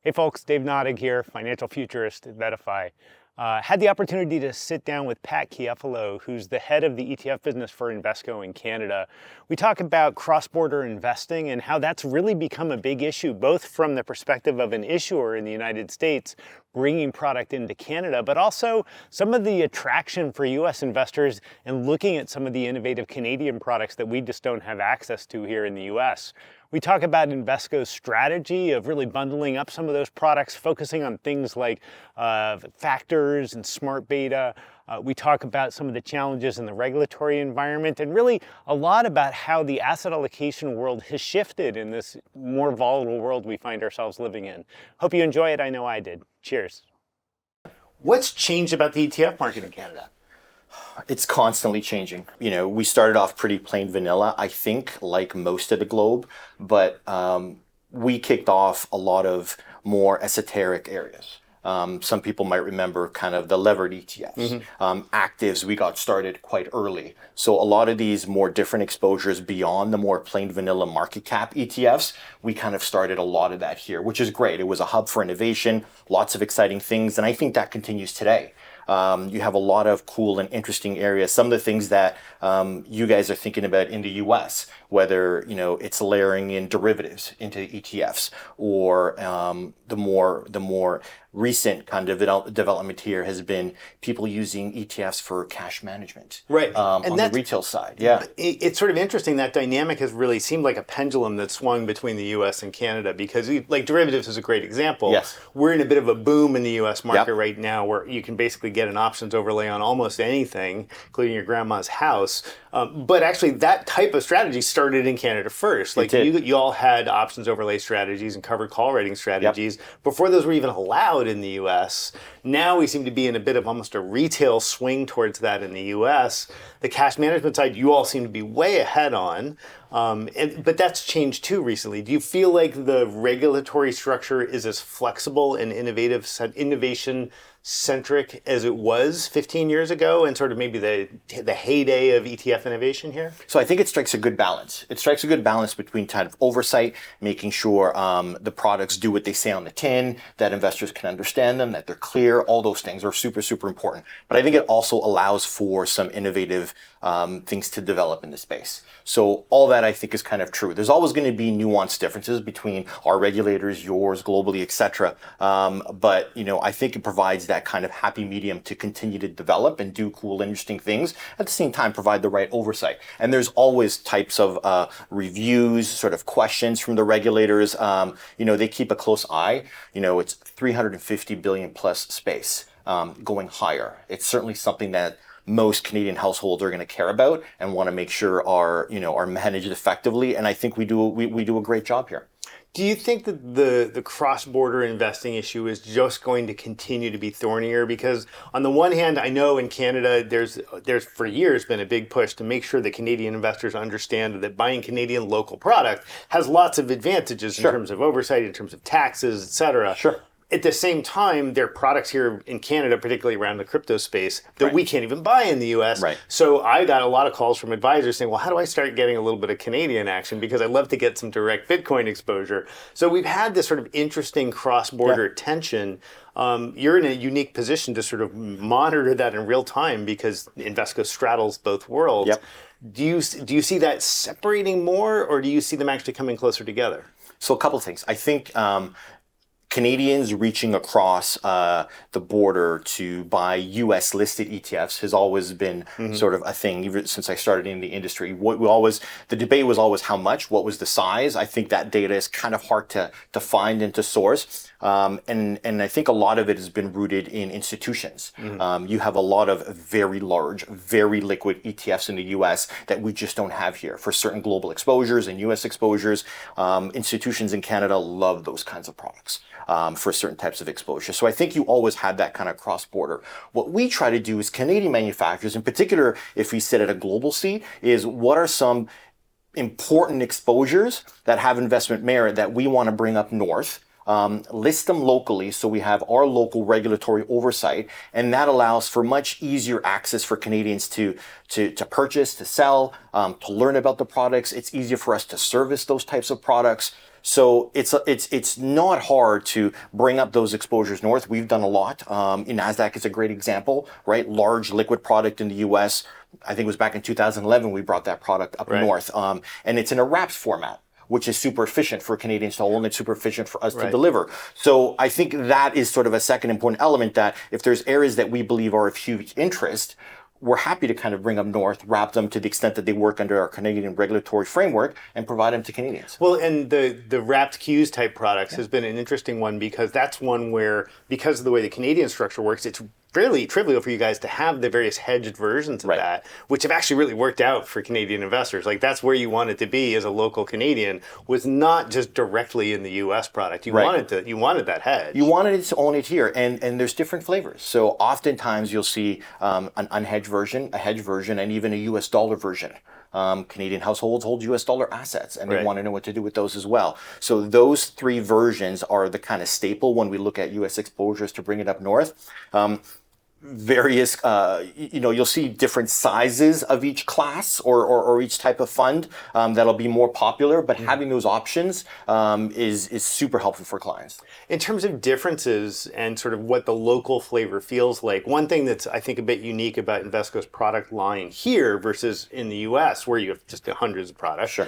Hey folks, Dave Nadig here, financial futurist at VettaFi. Had the opportunity to sit down with Pat Chiefalo, who's the head of the ETF business for Invesco in Canada. We talk about cross-border investing and how that's really become a big issue, both from the perspective of an issuer in the United States bringing product into Canada, but also some of the attraction for US investors and looking at some of the innovative Canadian products that we just don't have access to here in the US. We talk about Invesco's strategy of really bundling up some of those products, focusing on things like factors and smart beta. We talk about some of the challenges in the regulatory environment and really a lot about how the asset allocation world has shifted in this more volatile world we find ourselves living in. Hope you enjoy it. I know I did. Cheers. What's changed about the ETF market in Canada? It's constantly changing. You know, we started off pretty plain vanilla, I think, like most of the globe, but we kicked off a lot of more esoteric areas. Some people might remember kind of the levered ETFs. Actives, we got started quite early. So a lot of these more different exposures beyond the more plain vanilla market cap ETFs, we kind of started a lot of that here, which is great. It was a hub for innovation, lots of exciting things, and I think that continues today. You have a lot of cool and interesting areas. Some of the things that you guys are thinking about in the US, whether it's layering in derivatives into ETFs, or the more recent kind of development here has been people using ETFs for cash management, right? On the retail side. Yeah, it's sort of interesting. That dynamic has really seemed like a pendulum that swung between the US and Canada, because like derivatives is a great example. Yes. We're in a bit of a boom in the US market right now, where you can basically get an options overlay on almost anything, including your grandma's house. But actually that type of strategy started in Canada first. Like you all had options overlay strategies and covered call rating strategies before those were even allowed in the US. Now we seem to be in a bit of almost a retail swing towards that in the US. The cash management side, you all seem to be way ahead on. But that's changed too recently. Do you feel like the regulatory structure is as flexible and innovation centric as it was 15 years ago, and sort of maybe the heyday of ETF innovation here? So I think it strikes a good balance. It strikes a good balance between kind of oversight, making sure the products do what they say on the tin, that investors can understand them, that they're clear. All those things are super, super important. But I think it also allows for some innovative things to develop in the space. So all that I think is kind of true. There's always going to be nuanced differences between our regulators, yours, globally, etc. But I think it provides that kind of happy medium to continue to develop and do cool, interesting things. At the same time, provide the right oversight. And there's always types of reviews, sort of questions from the regulators. They keep a close eye. It's 350 billion plus space, going higher. It's certainly something that most Canadian households are going to care about and want to make sure are managed effectively. And I think we do a great job here. Do you think that the cross-border investing issue is just going to continue to be thornier? Because on the one hand, I know in Canada, there's for years been a big push to make sure that Canadian investors understand that buying Canadian local product has lots of advantages in terms of oversight, in terms of taxes, et cetera. Sure. At the same time, there are products here in Canada, particularly around the crypto space, that we can't even buy in the US. Right. So I got a lot of calls from advisors saying, well, how do I start getting a little bit of Canadian action? Because I'd love to get some direct Bitcoin exposure. So we've had this sort of interesting cross-border tension. You're in a unique position to sort of monitor that in real time because Invesco straddles both worlds. Yep. Do you see that separating more, or do you see them actually coming closer together? So a couple of things. I think Canadians reaching across the border to buy U.S. listed ETFs has always been sort of a thing, even since I started in the industry. The debate was always how much, what was the size. I think that data is kind of hard to find and to source. And I think a lot of it has been rooted in institutions. You have a lot of very large, very liquid ETFs in the U.S. that we just don't have here for certain global exposures and U.S. exposures. Institutions in Canada love those kinds of products for certain types of exposure. So I think you always had that kind of cross-border. What we try to do as Canadian manufacturers, in particular, if we sit at a global seat, is what are some important exposures that have investment merit that we want to bring up north, list them locally so we have our local regulatory oversight, and that allows for much easier access for Canadians to purchase, to sell, to learn about the products. It's easier for us to service those types of products. So it's not hard to bring up those exposures north. We've done a lot. Nasdaq is a great example, right? Large liquid product in the U.S. I think it was back in 2011 we brought that product up north, and it's in a wraps format, which is super efficient for Canadians to hold and it's super efficient for us to deliver. So I think that is sort of a second important element, that if there's areas that we believe are of huge interest, we're happy to kind of bring them north, wrap them to the extent that they work under our Canadian regulatory framework, and provide them to Canadians. Well, and the wrapped Qs type products has been an interesting one, because that's one where, because of the way the Canadian structure works, it's fairly trivial for you guys to have the various hedged versions of that, which have actually really worked out for Canadian investors. Like, that's where you wanted to be as a local Canadian, was not just directly in the U.S. product. You wanted that hedge. You wanted it to own it here, and there's different flavors. So oftentimes you'll see an unhedged version, a hedged version, and even a U.S. dollar version. Canadian households hold U.S. dollar assets, and they want to know what to do with those as well. So those three versions are the kind of staple when we look at U.S. exposures to bring it up north. Various, you'll see different sizes of each class or each type of fund that'll be more popular, but having those options is super helpful for clients. In terms of differences and sort of what the local flavor feels like, one thing that's, I think, a bit unique about Invesco's product line here versus in the US, where you have just hundreds of products,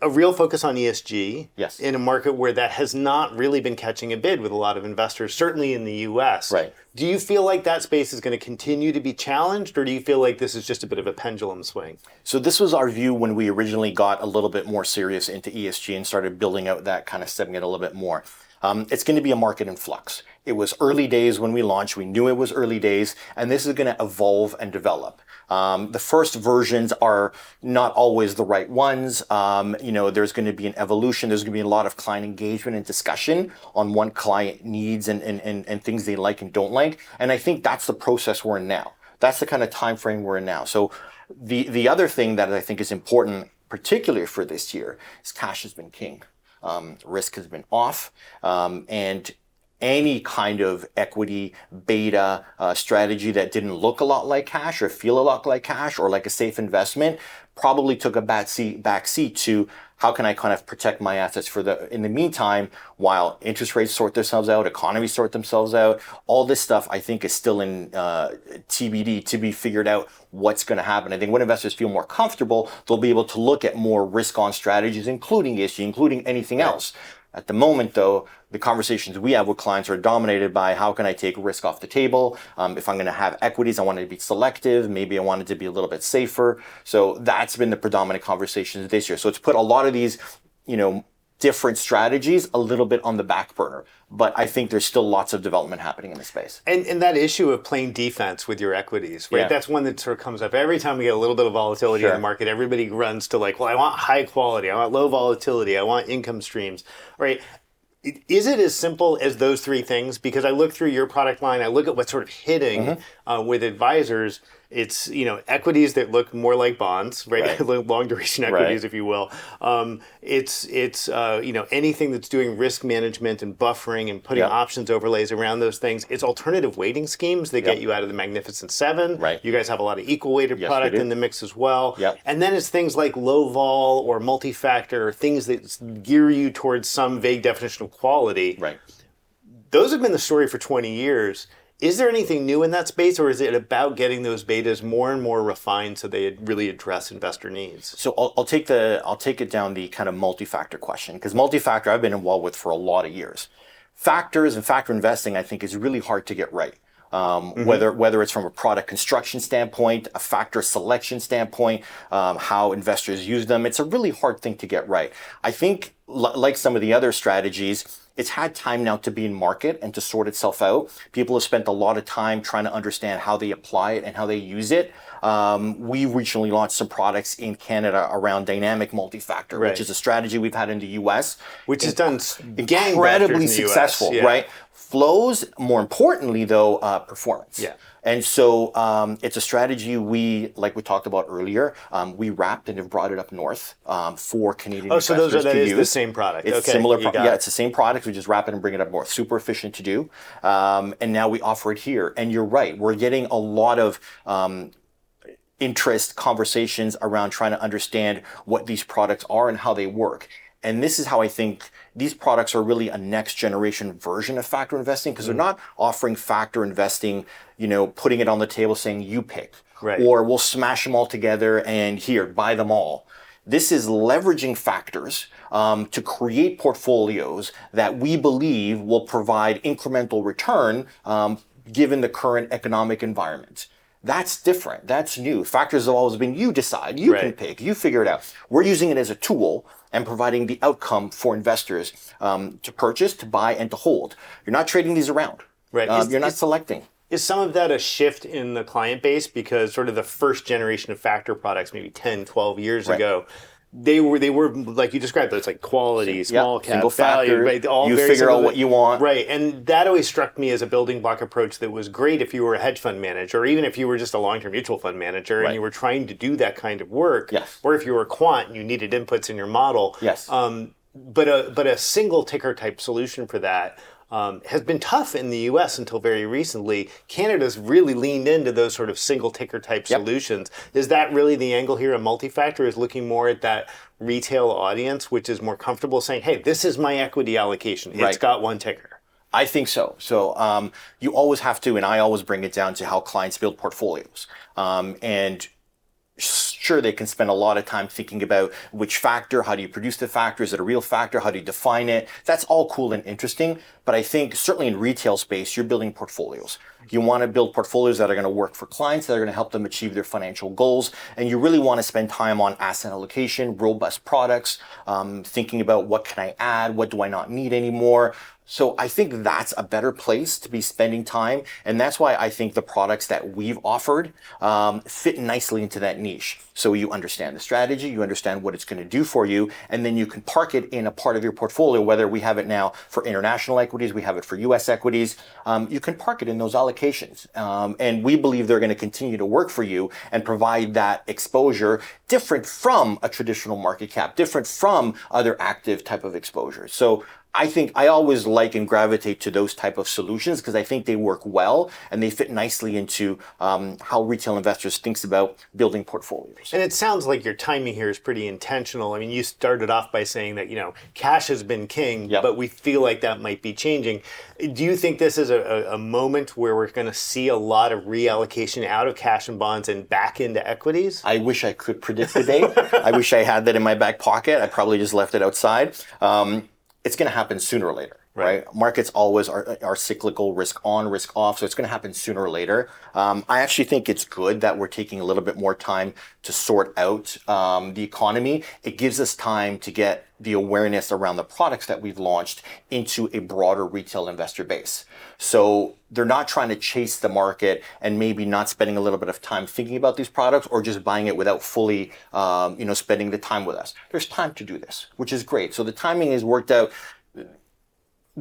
a real focus on ESG in a market where that has not really been catching a bid with a lot of investors, certainly in the US. Do you feel like that space is going to continue to be challenged, or do you feel like this is just a bit of a pendulum swing? So this was our view when we originally got a little bit more serious into ESG and started building out that kind of segment a little bit more. It's going to be a market in flux. It was early days when we launched. We knew it was early days, and this is going to evolve and develop. The first versions are not always the right ones. There's going to be an evolution. There's going to be a lot of client engagement and discussion on what client needs and things they like and don't like. And I think that's the process we're in now. That's the kind of time frame we're in now. So the other thing that I think is important, particularly for this year, is cash has been king. Risk has been off, and any kind of equity beta strategy that didn't look a lot like cash or feel a lot like cash or like a safe investment probably took a back seat to how can I kind of protect my assets in the meantime, while interest rates sort themselves out, economies sort themselves out. All this stuff I think is still in TBD, to be figured out what's going to happen. I think when investors feel more comfortable, they'll be able to look at more risk-on strategies, including ESG, including anything else. At the moment, though, the conversations we have with clients are dominated by how can I take risk off the table? If I'm going to have equities, I want it to be selective. Maybe I want it to be a little bit safer. So that's been the predominant conversations this year. So it's put a lot of these, different strategies a little bit on the back burner. But I think there's still lots of development happening in the space. And that issue of playing defense with your equities, right? That's one that sort of comes up every time we get a little bit of volatility in the market. Everybody runs to I want high quality, I want low volatility, I want income streams, right? Is it as simple as those three things? Because I look through your product line, I look at what's sort of hitting with advisors. It's equities that look more like bonds, right? Long duration equities, if you will. It's anything that's doing risk management and buffering and putting options overlays around those things. It's alternative weighting schemes that get you out of the Magnificent Seven. You guys have a lot of equal weighted product in the mix as well. And then it's things like low vol or multi-factor, things that gear you towards some vague definition of quality. Those have been the story for 20 years. Is there anything new in that space, or is it about getting those betas more and more refined so they really address investor needs? So I'll take it down the kind of multi-factor question, because multi-factor I've been involved with for a lot of years. Factors and factor investing I think is really hard to get right. Whether it's from a product construction standpoint, a factor selection standpoint, how investors use them, it's a really hard thing to get right. I think like some of the other strategies, it's had time now to be in market and to sort itself out. People have spent a lot of time trying to understand how they apply it and how they use it. We recently launched some products in Canada around dynamic multi-factor, which is a strategy we've had in the US. Which has done incredibly successful, right? Flows, more importantly though, performance. And so it's a strategy like we talked about earlier, we wrapped and have brought it up north for Canadian investors to use. That is the same product. It's similar. It's the same product. We just wrap it and bring it up north. Super efficient to do. And now we offer it here. And you're right. We're getting a lot of interest, conversations around trying to understand what these products are and how they work. And this is how I think these products are really a next generation version of factor investing, because they're not offering factor investing, putting it on the table saying you pick, Right. or we'll smash them all together and here, buy them all. This is leveraging factors to create portfolios that we believe will provide incremental return given the current economic environment. That's different. That's new. Factors have always been you decide, you can pick, you figure it out. We're using it as a tool and providing the outcome for investors to purchase, to buy, and to hold. You're not trading these around. Right. You're not selecting. Is some of that a shift in the client base? Because sort of the first generation of factor products, maybe 10, 12 years ago, they were like you described, it's like quality, small cap, single value, factor, right? All you very figure simple, out what you want. Right. And that always struck me as a building block approach that was great if you were a hedge fund manager, or even if you were just a long-term mutual fund manager and you were trying to do that kind of work. Yes. Or if you were a quant and you needed inputs in your model. Yes. But a single ticker type solution for that has been tough in the US until very recently. Canada's really leaned into those sort of single ticker type solutions. Is that really the angle here? A multi-factor is looking more at that retail audience, which is more comfortable saying, hey, this is my equity allocation. It's got one ticker. I think so. So you always have to, and I always bring it down to how clients build portfolios. And sure, they can spend a lot of time thinking about which factor, how do you produce the factor, is it a real factor, how do you define it? That's all cool and interesting, but I think certainly in retail space, you're building portfolios. You want to build portfolios that are going to work for clients, that are going to help them achieve their financial goals, and you really want to spend time on asset allocation, robust products, thinking about what can I add, what do I not need anymore. So I think that's a better place to be spending time. And that's why I think the products that we've offered fit nicely into that niche. So you understand the strategy, you understand what it's going to do for you, and then you can park it in a part of your portfolio, whether we have it now for international equities, we have it for US equities, you can park it in those allocations. And we believe they're going to continue to work for you and provide that exposure different from a traditional market cap, different from other active type of exposures. So I think I always like and gravitate to those type of solutions because I think they work well and they fit nicely into how retail investors thinks about building portfolios. And it sounds like your timing here is pretty intentional. I mean, you started off by saying that, cash has been king, but we feel like that might be changing. Do you think this is a moment where we're going to see a lot of reallocation out of cash and bonds and back into equities? I wish I could predict the date. I wish I had that in my back pocket. I probably just left it outside. It's going to happen sooner or later, right? Markets always are cyclical, risk on, risk off. So it's going to happen sooner or later. I actually think it's good that we're taking a little bit more time to sort out the economy. It gives us time to get the awareness around the products that we've launched into a broader retail investor base. So they're not trying to chase the market and maybe not spending a little bit of time thinking about these products or just buying it without fully, spending the time with us. There's time to do this, which is great. So the timing has worked out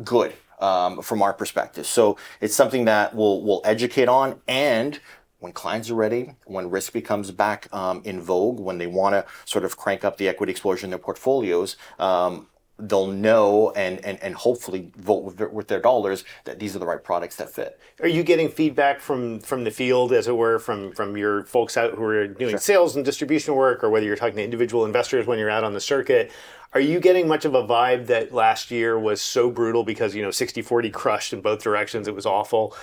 good from our perspective. So it's something that we'll educate on, and when clients are ready, when risk becomes back in vogue, when they want to sort of crank up the equity exposure in their portfolios, they'll know and hopefully vote with their dollars that these are the right products that fit. Are you getting feedback from the field, as it were, from your folks out who are doing sales and distribution work, or whether you're talking to individual investors when you're out on the circuit? Are you getting much of a vibe that last year was so brutal because, 60-40 crushed in both directions? It was awful.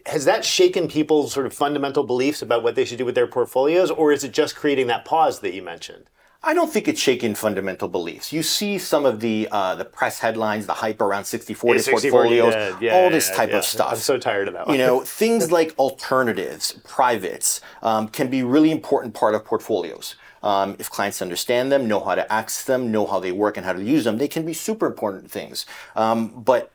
Has that shaken people's sort of fundamental beliefs about what they should do with their portfolios, or is it just creating that pause that you mentioned? I don't think it's shaken fundamental beliefs. You see some of the press headlines, the hype around 60-40 portfolios, all this type of stuff. I'm so tired of that one. Things like alternatives, privates, can be really important part of portfolios. If clients understand them, know how to access them, know how they work and how to use them, they can be super important things. But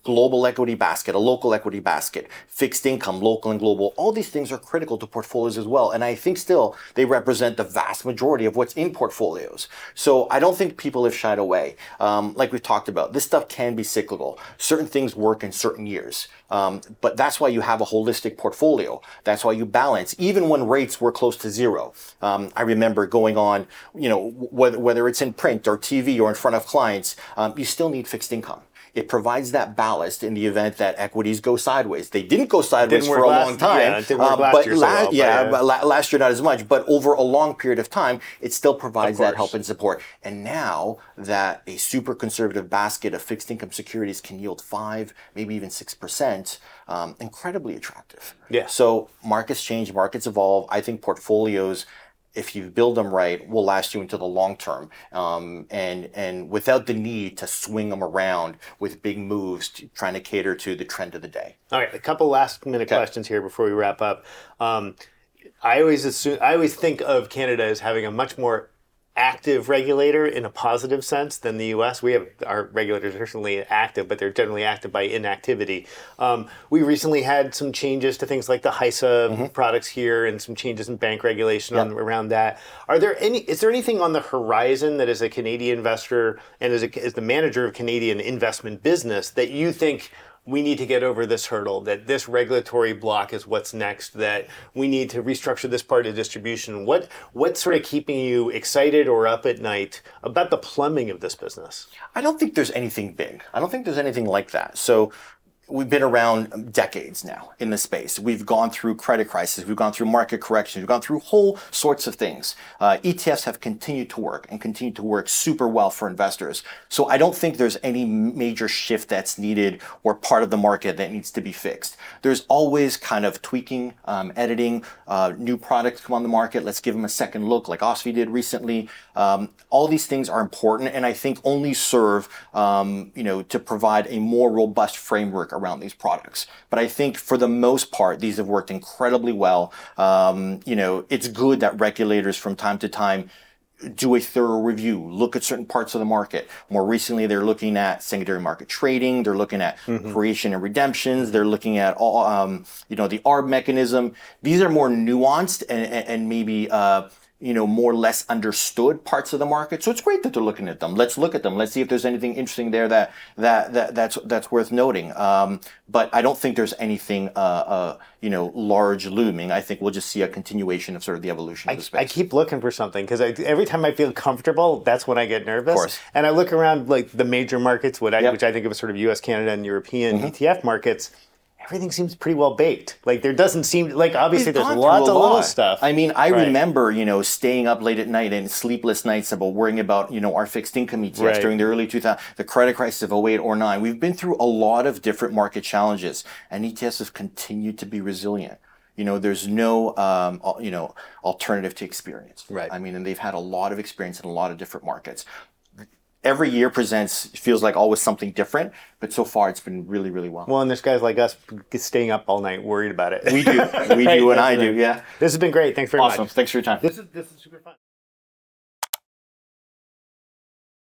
global equity basket, a local equity basket, fixed income, local and global, all these things are critical to portfolios as well. And I think still they represent the vast majority of what's in portfolios. So I don't think people have shied away. Like we've talked about, this stuff can be cyclical. Certain things work in certain years. But that's why you have a holistic portfolio. That's why you balance, even when rates were close to zero. I remember going on, whether it's in print or TV or in front of clients, you still need fixed income. it provides that ballast in the event that equities go sideways. They didn't go sideways Didn't for work a last- long time. yeah, it didn't work last year so well, but last year not as much. But over a long period of time, it still provides that help and support. And now that a super conservative basket of fixed income securities can yield 5, maybe even 6%, incredibly attractive. Yeah. So markets change, markets evolve. I think portfolios, if you build them right, will last you into the long term, and without the need to swing them around with big moves, trying to cater to the trend of the day. All right, a couple last minute questions here before we wrap up. I always think of Canada as having a much more active regulator in a positive sense than the U.S. Our regulators are certainly active, but they're generally active by inactivity. We recently had some changes to things like the HISA products here, and some changes in bank regulation around that. Is there anything on the horizon that, as a Canadian investor and as the manager of Canadian investment business, that you think we need to get over this hurdle, that this regulatory block is what's next, that we need to restructure this part of distribution? What's sort of keeping you excited or up at night about the plumbing of this business? I don't think there's anything big. I don't think there's anything like that. So we've been around decades now in the space. We've gone through credit crisis. We've gone through market corrections. We've gone through whole sorts of things. ETFs have continued to work and continue to work super well for investors. So I don't think there's any major shift that's needed or part of the market that needs to be fixed. There's always kind of tweaking, editing, new products come on the market. Let's give them a second look, like OSFI did recently. All these things are important, and I think only serve, to provide a more robust framework around these products. But I think for the most part, these have worked incredibly well. It's good that regulators from time to time do a thorough review, look at certain parts of the market. More recently, they're looking at secondary market trading. They're looking at creation and redemptions. They're looking at all, the ARB mechanism. These are more nuanced and maybe more less understood parts of the market. So it's great that they're looking at them. Let's look at them. Let's see if there's anything interesting there that's worth noting. But I don't think there's anything large looming. I think we'll just see a continuation of sort of the evolution of the space. I keep looking for something because every time I feel comfortable, that's when I get nervous. Of course. And I look around like the major markets, which I think of as sort of U.S., Canada, and European ETF markets. Everything seems pretty well baked. Like there doesn't seem like, obviously there's lots of little stuff. I mean, I remember, staying up late at night and sleepless nights about worrying about, our fixed income ETFs during the early 2000s, the credit crisis of 08 or 09. We've been through a lot of different market challenges, and ETFs have continued to be resilient. There's no, alternative to experience. Right. I mean, and they've had a lot of experience in a lot of different markets. Every year feels like always something different, but so far it's been really, really well. Well, and there's guys like us staying up all night worried about it. We do, and I do, yeah. This has been great. Thanks very much. Awesome. Thanks for your time. This is super fun.